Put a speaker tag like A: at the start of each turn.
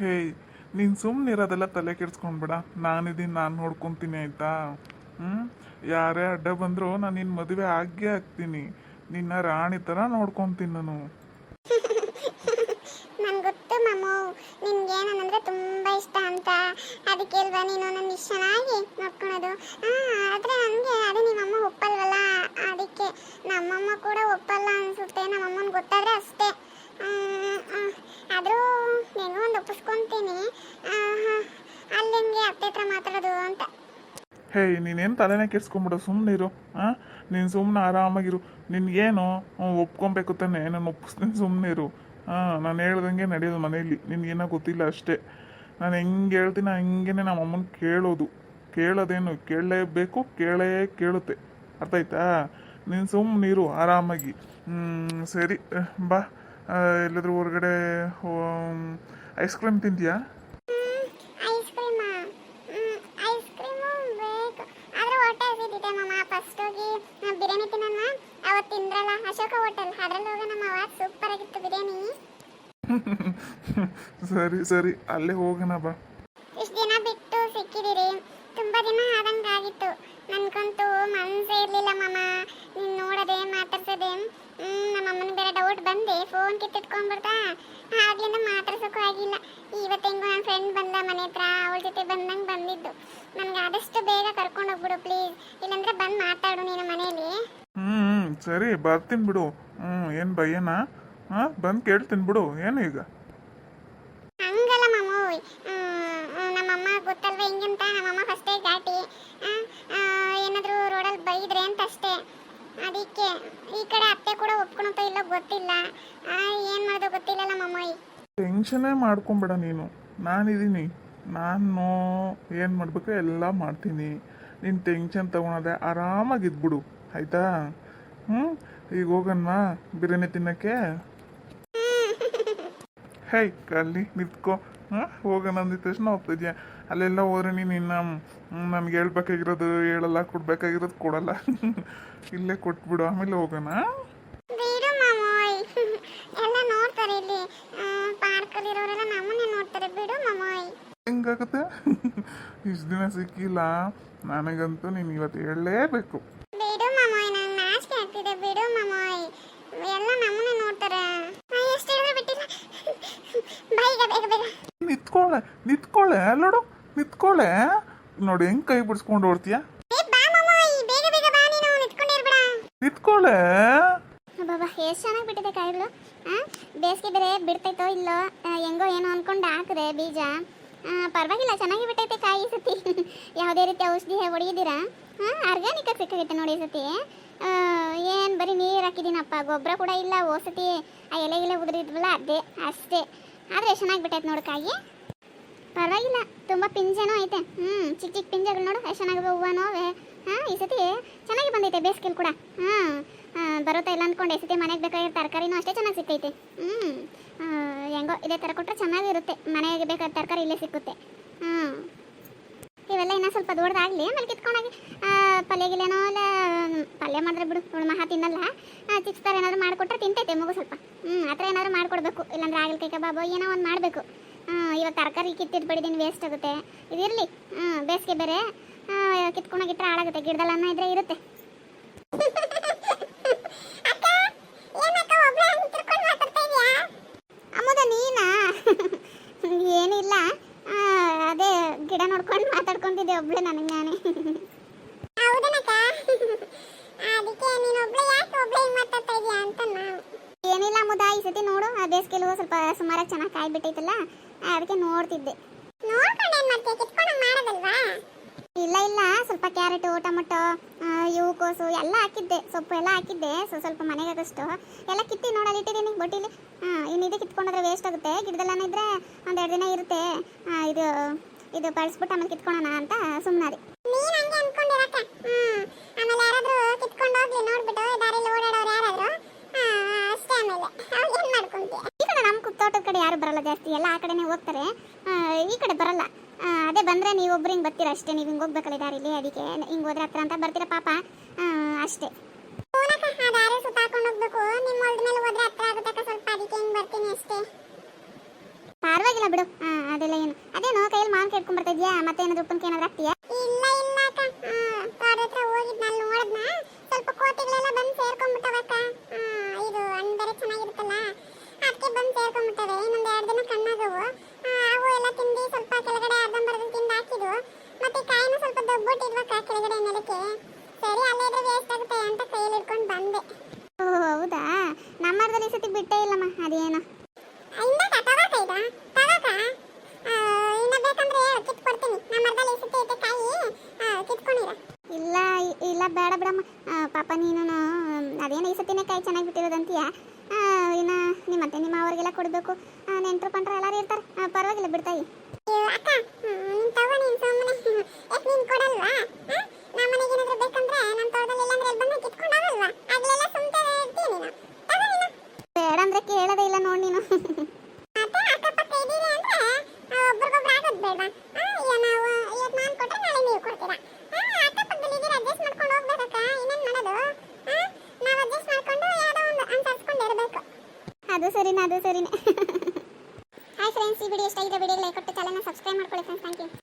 A: ಹೇಯ್, ನೀನು ಸುಮ್ಮನಿರೋದೆಲ್ಲ ತಲೆ ಕೆಡ್ಸ್ಕೊಂಡ್ಬೇಡ. ನಾನಿದ್ದೀನಿ, ನಾನು ನೋಡ್ಕೊತೀನಿ ಆಯಿತಾ. ಯಾರೇ ಅಡ್ಡ ಬಂದರೂ ನಾನು ನಿನ್ನ ಮದುವೆ ಆಗೇ ಆಗ್ತೀನಿ. ನಿನ್ನ ರಾಣಿ ಥರ ನೋಡ್ಕೊತೀನಿ ನಾನು.
B: ನನ್ಗೆ ಗೊತ್ತು ಮಾಮು, ನಿನ್ಗೆ ಏನಂದ್ರೆ ತುಂಬಾ ಇಷ್ಟ ಅಂತ. ಅದಕ್ಕೆ ಅಲ್ವಾ ನೀನು ನನ್ನ ಇಷ್ಟ ಚೆನ್ನಾಗಿ ನೋಡ್ಕೊಳೋದು. ಆದ್ರೆ ನನಗೆ ಅದೇ ನಿಮ್ಮಮ್ಮ ಒಪ್ಪಲ್ವಲ್ಲ, ಅದಕ್ಕೆ ನಮ್ಮಮ್ಮ ಕೂಡ ಒಪ್ಪಲ್ಲ ಅನ್ಸುತ್ತೆ. ನಮ್ಮಮ್ಮನ ಗೊತ್ತಾದ್ರೆ ಅಷ್ಟೇ. ಆದರೂ నేను ಒಂದು ಒಪ್ಪಿಸ್ಕೊಂತೀನಿ. ಅಲ್ಲಿ ನಿಮಗೆ ಅತ್ತೆ ಹತ್ರ ಮಾತಾಡೋದು ಅಂತ.
A: ಹೇಯ್, ನೀನೇನು ತಲೆನೇ ಕೆಡ್ಸ್ಕೊಂಬಿಡು, ಸುಮ್ಮನಿರು. ನೀನು ಸುಮ್ಮನೆ ಆರಾಮಾಗಿರು. ನಿನ್ಗೇನು ಒಪ್ಕೊಬೇಕು ತಾನೆ, ನಾನು ಒಪ್ಪಿಸ್ತೀನಿ, ಸುಮ್ಮನಿರು. ನಾನು ಹೇಳ್ದಂಗೆ ನಡೆಯೋದು ಮನೆಯಲ್ಲಿ. ನಿನ್ಗೇನೋ ಗೊತ್ತಿಲ್ಲ ಅಷ್ಟೇ. ನಾನು ಹೆಂಗೆ ಹೇಳ್ತೀನಿ ಹಂಗೆ ನಮ್ಮ ಅಮ್ಮನ ಕೇಳೋದು. ಕೇಳೋದೇನು, ಕೇಳಲೇಬೇಕು, ಕೇಳುತ್ತೆ. ಅರ್ಥ ಆಯ್ತಾ? ನೀನು ಸುಮ್ಮನಿರು ಆರಾಮಾಗಿ. ಸರಿ, ಬಾ. ಎಲ್ಲಾದ್ರೂ ಹೊರಗಡೆ ಐಸ್ ಕ್ರೀಮ್ ತಿಂತೀಯಾ?
B: ಐಸ್ ಕ್ರೀಮು ಬೇಕು. ಆದ್ರೆ ಹೊಟ್ಟೆ ಹಸಿದಿದೆ ಮಾಮ. ಫಸ್ಟ್ ಹೋಗಿ ಬಿರಿಯಾನಿ ತಿನ್ನೋಣ. ಅವತ್ತು ತಿಂದ್ರಲ್ಲ ಅಶೋಕ ಹೋಟೆಲ್, ಅದ್ರಲ್ಲಿ ಹೋಗೋಣ ಮಾವ. ಸೂಪರ್ ಆಗಿತ್ತು ಬಿರಿಯಾನಿ.
A: ಸರಿ, ಅಲ್ಲೇ ಹೋಗೋಣ ಬಾ.
B: ಇಷ್ಟು ದಿನ ಬಿಟ್ಟು ಸಿಕ್ಕಿದಿರಿ, ತುಂಬಾ ದಿನ ಆದಂಗಾಗಿತ್ತು. ನನ್ಗಂತೂ ಮನಸ್ಸೇ ಇರ್ಲಿಲ್ಲ ಮಾಮ ನೀನ್ ನೋಡದೆ ಮಾತಾಡ್ಸದೆ. ನಮ್ಮ ಅಮ್ಮನ ಬೇರೆ ಡೌಟ್ ಬಂದೆ, ಫೋನ್ ಕಿತ್ತಿಟ್ಕೊಂಡ್ಬಿಡ್ತಾ. ಆಗ್ಲಿಂದ ಮಾತಾಡ್ಸೋಕ್ಕೂ ಆಗಿಲ್ಲ. ಇವತ್ತು ಹೆಂಗೋ ನನ್ನ ಫ್ರೆಂಡ್ ಬಂದ ಮನೆ ಹತ್ರ, ಅವಳ ಜೊತೆ ಬಂದಂಗೆ ಬಂದಿದ್ದು. ನನ್ಗೆ ಆದಷ್ಟು ಬೇಗ ಕರ್ಕೊಂಡು ಹೋಗ್ಬಿಡು ಪ್ಲೀಸ್, ಇಲ್ಲಾಂದ್ರೆ ಬಂದು ಮಾತಾಡು ನೀನು ಮನೇಲಿ.
A: ಸರಿ, ಬರ್ತೀನಿ ಬಿಡು. ಏನು ಭಯನಾ? ಬಂದು ಕೇಳ್ತೀನಿ ಬಿಡು. ಏನು ಈಗ?
B: ಹಂಗಲ್ಲ ಮಾಮೂಯ್, ನಮ್ಮಮ್ಮ ಗೊತ್ತಲ್ವ ಹಿಂಗಂತ. ನಮ್ಮಮ್ಮ ಫಸ್ಟೇ ಘಾಟಿ. ಏನಾದರೂ ರೋಡಲ್ಲಿ ಬೈದ್ರೆ ಅಂತ ಅಷ್ಟೇ. ಅದಕ್ಕೆ ಈ ಕಡೆ ಅತ್ತೆ ಕೂಡ ಒಪ್ಕೊಳತ್ತೋ ಇಲ್ಲೋ ಗೊತ್ತಿಲ್ಲ. ಏನು ಮಾಡೋದು ಗೊತ್ತಿಲ್ಲಲ್ಲ ಮಾಮೂಯ್.
A: ಟೆನ್ಷನ್ನೇ ಮಾಡ್ಕೊಂಬೇಡ ನೀನು, ನಾನಿದ್ದೀನಿ. ನಾನು ಏನು ಮಾಡಬೇಕು ಎಲ್ಲ ಮಾಡ್ತೀನಿ. ನೀನು ಟೆನ್ಷನ್ ತೊಗೊಳದೆ ಆರಾಮಾಗಿದ್ಬಿಡು ಆಯಿತಾ? ಈಗ ಹೋಗಣ್ವಾ ಬಿರಿಯಾನಿ ತಿನ್ನೋಕ್ಕೆ? ಹೇಯ್, ಅಲ್ಲಿ ನಿಂತ್ಕೋ. ಹೋಗೋಣ ಅಂದಿದ ತಕ್ಷಣ ಹೋಗ್ತಿದ್ಯಾ? ಅಲ್ಲೆಲ್ಲ ಹೋದ್ರೆ ನೀನು ಇನ್ನು ನನಗೆ ಹೇಳ್ಬೇಕಾಗಿರೋದು ಹೇಳಲ್ಲ, ಕೊಡ್ಬೇಕಾಗಿರೋದು ಕೊಡಲ್ಲ. ಇಲ್ಲೇ ಕೊಟ್ಬಿಡು, ಆಮೇಲೆ ಹೋಗೋಣ.
B: ಬಿಡು ಮಾಮೋಯ್, ಎಲ್ಲ ನೋಡ್ತಾರೆ ಇಲ್ಲಿ. ಪಾರ್ಕಲ್ಲಿ ಇರೋರೆಲ್ಲ ನಮ್ಮನ್ನೇ ನೋಡ್ತಾರೆ. ಬಿಡು ಮಾಮೋಯ್.
A: ಹೆಂಗಾಗುತ್ತೆ? ಇಷ್ಟು ದಿನ ಸಿಕ್ಕಿಲ್ಲ ನನಗಂತೂ. ನೀನು ಇವತ್ತು ಹೇಳಲೇಬೇಕು.
B: ಬಿಡು ಮಾಮೋಯ್, ನಂಗೆ ನಾಚಿಕೆ ಆಗ್ತಿದೆ. ಬಿಡು ಮಾಮೋಯ್, ಎಲ್ಲ ನಮ್ಮನ್ನೇ ನೋಡ್ತಾರೆ. ಎಷ್ಟು ಹೇಳಿದ್ರು ಬಿಟ್ಟಿಲ್ಲ. ಬೇಗ
A: ನಿತ್ಕೊಳ್ಳೆ ಅಲ್ಲೋಡು, ನಿತ್ಕೊಳ್ಳೆ. ನೋಡಿ ಹೆಂಗ್ ಕೈ ಬಿಡಿಸ್ಕೊಂಡು ಓಡ್ತೀಯ. ನಿತ್ಕೊಳ್ಳೆ.
B: ಬಾಬಾ, ಎಷ್ಟು ಚೆನ್ನಾಗಿ ಬಿಟ್ಟಿದೆ ಕಾಯಿಗಳು. ಬೇಸಿಗೆ ಬೇರೆ ಬಿಡ್ತೈತೋ ಇಲ್ಲೋ, ಹೆಂಗೋ ಏನೋ ಅನ್ಕೊಂಡು ಹಾಕಿದೆ ಬೀಜ. ಪರವಾಗಿಲ್ಲ, ಚೆನ್ನಾಗಿ ಬಿಟ್ಟೈತೆ ಕಾಯಿ ಸತಿ. ಯಾವುದೇ ರೀತಿ ಔಷಧಿ ಹೊಡೆಯಿದ್ದೀರಾ? ಆರ್ಗ್ಯಾನಿಕ್ ಆಗಿ ಸಿಕ್ಕಾಗೈತೆ ನೋಡಿ ಸತಿ. ಏನು ಬರೀ ನೀರು ಹಾಕಿದ್ದೀನಪ್ಪ, ಗೊಬ್ಬರ ಕೂಡ ಇಲ್ಲ. ಓಸತಿ ಆ ಎಲೆ ಉದುರಿದ್ವಲ್ಲ ಅದೇ ಅಷ್ಟೇ. ಆದರೆ ಚೆನ್ನಾಗಿ ಬಿಟ್ಟೈತೆ ನೋಡು ಕಾಯಿ. ಪರವಾಗಿಲ್ಲ, ತುಂಬ ಪಿಂಜನೂ ಐತೆ. ಚಿಕ್ಕ ಪಿಂಜಗಳು ನೋಡು ಎಷ್ಟು ಚೆನ್ನಾಗಿ ಹೂವನೋ. ಈ ಸತಿ ಚೆನ್ನಾಗಿ ಬಂದೈತೆ ಬೇಸಿಗೆಲ್ ಕೂಡ. ಬರುತ್ತಾ ಇಲ್ಲ ಅಂದ್ಕೊಂಡು ಈ ಸತಿ ಮನೆಗೆ ಬೇಕಾಗಿರೋ ತರಕಾರಿನೂ ಅಷ್ಟೇ ಚೆನ್ನಾಗಿ ಸಿಕ್ಕೈತೆ. ಹೆಂಗೋ ಇದೇ ಥರ ಕೊಟ್ಟರೆ ಚೆನ್ನಾಗಿರುತ್ತೆ. ಮನೆಗೆ ಬೇಕಾದ ತರಕಾರಿ ಇಲ್ಲೇ ಸಿಕ್ಕುತ್ತೆ. ಇವೆಲ್ಲ ಇನ್ನೂ ಸ್ವಲ್ಪ ದೊಡ್ಡದಾಗಲಿ, ಆಮೇಲೆ ಕಿತ್ಕೊಂಡಾಗಿ ಪಲ್ಯಗಿಲ್ಲೇನೋ ಇಲ್ಲ. ಪಲ್ಯ ಮಾಡಿದ್ರೆ ಬಿಡು, ಅವಳು ಮಹಾ ತಿನ್ನಲ್ಲ. ಚಿಕ್ಕ ಥರ ಏನಾದರೂ ಮಾಡಿಕೊಟ್ರೆ ತಿಂತೈತೆ ಮಗು ಸ್ವಲ್ಪ. ಆ ಥರ ಏನಾದರೂ ಮಾಡಿಕೊಡ್ಬೇಕು, ಇಲ್ಲಾಂದ್ರೆ ಆಗಲ್ಕೈ ಕಬಾಬು ಏನೋ ಒಂದು ಮಾಡಬೇಕು. ಇವಾಗ ತರಕಾರಿ ಕಿತ್ತಿದ್ದು ಬಡಿದೀನಿ, ವೇಸ್ಟ್ ಆಗುತ್ತೆ. ಇದಿರಲಿ, ಬೇಸಿಗೆ ಬೇರೆ ಕಿತ್ಕೊಂಡೋಗಿಟ್ರೆ ಹಾಳಾಗುತ್ತೆ. ಗಿಡದಲ್ಲಿ ಅನ್ನ ಇದ್ರೆ ಇರುತ್ತೆ. ಅಮ್ಮದ ನೀನಾ? ಏನಿಲ್ಲ, ಅದೇ ಗಿಡ ನೋಡ್ಕೊಂಡು ಮಾತಾಡ್ಕೊಂತಿದ್ದೆ ಒಬ್ಳೆ ನನಗೆ ನಾನೇ. ಏನಿಲ್ಲ ಮುದ, ಈ ಸತಿ ನೋಡು ಬೇಸಿಗೆಲೂ ಸ್ವಲ್ಪ ಸುಮಾರಾಗಿ ಚೆನ್ನಾಗಿ ಕಾಯಿ ಬಿಟ್ಟೈತಲ್ಲ, ಅದಕ್ಕೆ ನೋಡ್ತಿದ್ದೆ. ಇಲ್ಲ, ಸ್ವಲ್ಪ ಕ್ಯಾರೆಟು, ಟೊಮೊಟೊ, ಹೂಕೋಸು ಎಲ್ಲ ಹಾಕಿದ್ದೆ. ಸೊಪ್ಪು ಎಲ್ಲ ಹಾಕಿದ್ದೆ. ಸ್ವಲ್ಪ ಮನೆಗಾಗಷ್ಟು ಎಲ್ಲ ಕಿತ್ತಿ ನೋಡಲ್ಲಿ ಇಟ್ಟಿದ್ದೀನಿ ಬೊಟ್ಟಿಲಿ. ಇನ್ನು ಇದು ಕಿತ್ಕೊಂಡ್ರೆ ವೇಸ್ಟ್ ಆಗುತ್ತೆ. ಗಿಡದಲ್ಲೇ ಇದ್ರೆ ಒಂದೆರಡು ದಿನ ಇರುತ್ತೆ. ಇದು ಬಳಸ್ಬಿಟ್ಟು ಆಮೇಲೆ ಕಿತ್ಕೊಳ್ಳೋಣ ಅಂತ ಸುಮ್ಮನಾದೆ. ಈ ಕಡೆ ನಮ್ಮ ತೋಟದ ಕಡೆ ಯಾರು ಬರಲ್ಲ ಜಾಸ್ತಿ, ಎಲ್ಲ ಆ ಕಡೆನೇ ಹೋಗ್ತಾರೆ. ಈ ಕಡೆ ಬರಲ್ಲ. ಅದೇ ಬಂದರೆ ನೀವೊಬ್ರು ಹಿಂಗೆ ಬರ್ತೀರ ಅಷ್ಟೇ. ನೀವು ಹಿಂಗೆ ಹೋಗ್ಬೇಕಲ್ಲ ದಾರಿಲಿ, ಅದಕ್ಕೆ ಹಿಂಗೆ ಹೋದ್ರೆ ಹತ್ರ ಅಂತ ಬರ್ತೀರ ಪಾಪ ಅಷ್ಟೇ. ಪರವಾಗಿಲ್ಲ ಬಿಡು. ಅದೆಲ್ಲ ಏನು ಅದೇನೋ ಕೈಯಲ್ಲಿ ಮಾವಿನ ಇಟ್ಕೊಂಡ್ ಬರ್ತಾ ಇದೆಯಾ? ಮತ್ತೆ ಏನಾದ್ರು ಉಪ್ಪನ್ಕೆ ಏನಾದ್ರು ಹಾಕ್ತೀಯಾ? ಇಲ್ಲ ಇಲ್ಲ ಅಕ್ಕ, ತೋಟದ ಹತ್ರ ಹೋಗಿದ್ನಲ್ಲ ನೋಡಿದ್ನ, ಸ್ವಲ್ಪ ಕೋತಿಗಳೆಲ್ಲ ಬಂದು ಸೇರ್ಕೊಂಡ್ಬಿಟ್ಟವಕ್ಕ. ಇದು ಹಣ್ಣು ಬೇರೆ ಚೆನ್ನಾಗಿರುತ್ತಲ್ಲ, ಅದಕ್ಕೆ ಬಂದು ಸೇರ್ಕೊಂಡ್ಬಿಟ್ಟವೆ. ಇನ್ನೊಂದು 2 ದಿನ ಕಣ್ಣಾಗವು. ಅವು ಎಲ್ಲ ತಿಂದು ಸ್ವಲ್ಪ ಕೆಳಗಡೆ ಅರ್ಧಂಬರ್ಧ ತಿಂದು ಹಾಕಿದ್ವು. ಮತ್ತೆ ಕಾಯಿನೂ ಸ್ವಲ್ಪ ದೊಡ್ಬಿಟ್ಟಿದ್ವಕ್ಕ ಕೆಳಗಡೆ ನೆಲಕ್ಕೆ. ಸರಿ ಅಲ್ಲೇ ಇದ್ರೆ ವೇಸ್ಟ್ ಆಗುತ್ತೆ ಅಂತ ಕೈಯಲ್ಲಿ ಇಟ್ಕೊಂಡು ಬಂದೆ. ಓ ಹೌದಾ? ನಮ್ಮ ಮರದಲ್ಲಿ ಈ ಸತಿ ಬಿಟ್ಟೇ ಇಲ್ಲಮ್ಮ. ಅದೇನೋ ಇನ್ನ ಬೇಕಂದ್ರೆ ಕಿತ್ಕೊಡ್ತೀನಿ. ನಮ್ಮ ಮರದಲ್ಲಿ ಈ ಸತಿ ಐತೆ ಕಾಯಿ, ಕಿತ್ಕೊಂಡಿರ. ಇಲ್ಲ ಇಲ್ಲ ಬೇಡ ಬಿಡಮ್ಮ. ಪಾಪ ನೀನು ಅದೇನೋ ಈ ಸತಿನೇ ಕಾಯಿ ಚೆನ್ನಾಗಿ ಬಿಟ್ಟಿರೋದಂತೀಯ. ಇನ್ನು ನಿಮ್ಮ ಅವ್ರಿಗೆಲ್ಲ ಕೊಡಬೇಕು. ನೆಂಟರು ಪಂಟ್ರು ಎಲ್ಲರೂ ಇರ್ತಾರೆ. ಪರವಾಗಿಲ್ಲ ಬಿಡ್ತಾಯಿ. ಅಕ್ಕ ನೀನು ತಗೋ, ನೀನು ಸುಮ್ಮನೆ ಯಾಕೆ ನೀನು ಕೊಡಲ್ವಾ? ನಮ್ಮ ಮನೆಗೆ ಏನಾದರೂ ಬೇಕಂದ್ರೆ ನಮ್ಮ ತೋಟದಲ್ಲಿ ಇಲ್ಲಾಂದ್ರೆ ಅಲ್ಲಿ ಬಂದು ಕಿತ್ಕೊಂಡಾಗಲ್ವಾ? ಆಗ್ಲೆಲ್ಲ ಸುಮ್ಮನೆ ಇರ್ತೀನಿ ನೀನು. ತಗೋ ನೀನು. ಬೇಡ ಅಂದ್ರೆ ಕೇಳೋದೇ ಇಲ್ಲ ನೋಡಿ ನೀನು. ಮತ್ತೆ ಅಕ್ಕಪಕ್ಕ ಇದ್ದೀರಿ ಅಂದ್ರೆ ಒಬ್ರಿಗೊಬ್ರು ಆಗೋದು ಬೇಡವಾ? ನಾವು ಇವತ್ತು ನಾನು ಕೊಟ್ಟರೆ ನಾಳೆ ನೀವು ಕೊಡ್ತೀರಾ? ಅಕ್ಕಪಕ್ಕದಲ್ಲಿ ಇದ್ದೀರಿ, ಅಡ್ಜಸ್ಟ್ ಮಾಡ್ಕೊಂಡು ಹೋಗ್ಬೇಕಕ್ಕ. ಇನ್ನೇನು ಮಾಡೋದು? ನಾವು ಅಡ್ಜಸ್ಟ್ ಮಾಡ್ಕೊಂಡು ಯಾವುದೋ ಒಂದು ಅನುಸರಿಸ್ಕೊಂಡು ಇರಬೇಕು. ಅದು ಸರಿನೇ. ಹಾಯ್ ಫ್ರೆಂಡ್ಸ್, ಈ ವಿಡಿಯೋ ಇಷ್ಟ ಆಗಿದೆ. ವಿಡಿಯೋಗೆ ಲೈಕ್ ಕೊಟ್ಟು ಚಾನಲ್ನ ಸಬ್ಸ್ಕ್ರೈಬ್ ಮಾಡ್ಕೊಳ್ಳಿ ಫ್ರೆಂಡ್ಸ್. Thank you.